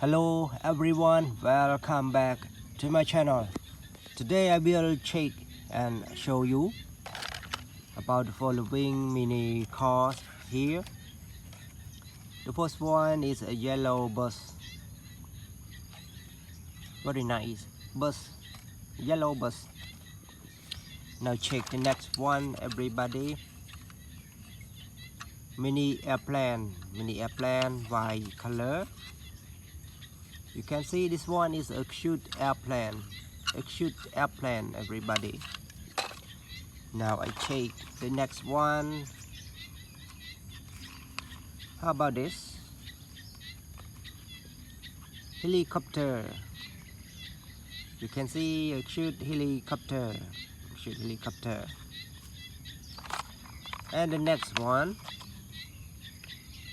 Hello everyone, welcome back to my channel. Today I will check and show you about the following mini cars here. The first one is a yellow bus. Very nice bus, yellow bus. Now check the next one, everybody. Mini airplane, white color. You can see this one is a cute airplane, everybody. Now I check the next one. How about this? Helicopter. You can see a cute helicopter. And the next one,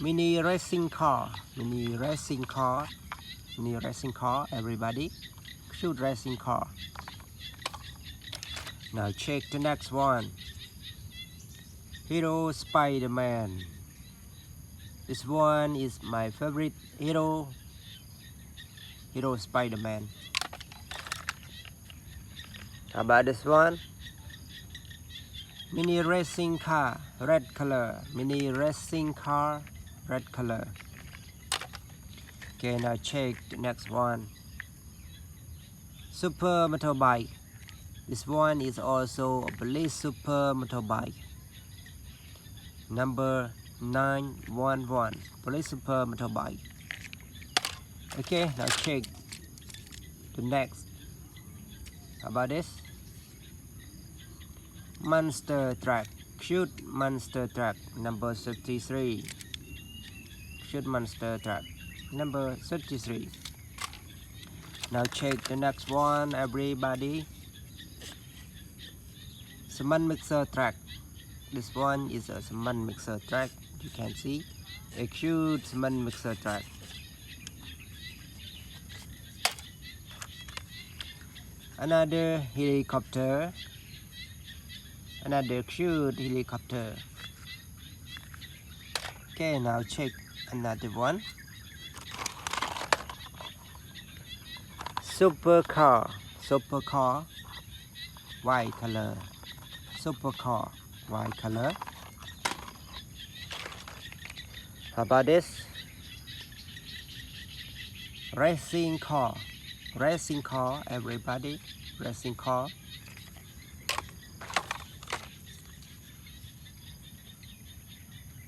mini racing car, everybody. Cute racing car. Now check the next one. Hero Spider-Man. This one is my favorite hero. Hero Spider-Man. How about this one? Mini racing car, red color. Okay, now check the next one. Super motorbike. This one is also a police super motorbike. Number 911. Police super motorbike. Okay, now check the next. How about this? Monster truck. Cute monster truck. Number 33. Cute monster truck. Number 33. Now check the next one, everybody. Cement mixer truck. This one is a cement mixer truck. You can see a cute cement mixer truck. Another helicopter. Another cute helicopter. Okay, now check another one. Supercar, white color. Supercar, white color. How about this? Racing car, everybody. Racing car.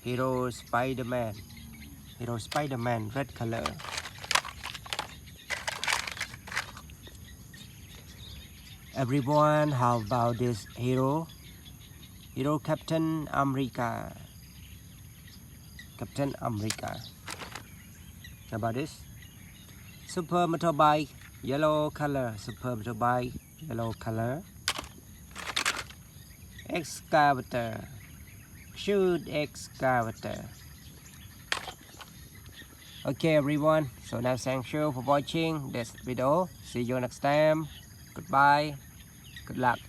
Hero Spider-Man, red color. Everyone, how about this hero? Captain America. How about this? Super motorbike, yellow color. Excavator. Cute excavator. Okay everyone, so now thank you for watching this video. See you next time. Goodbye. Good luck.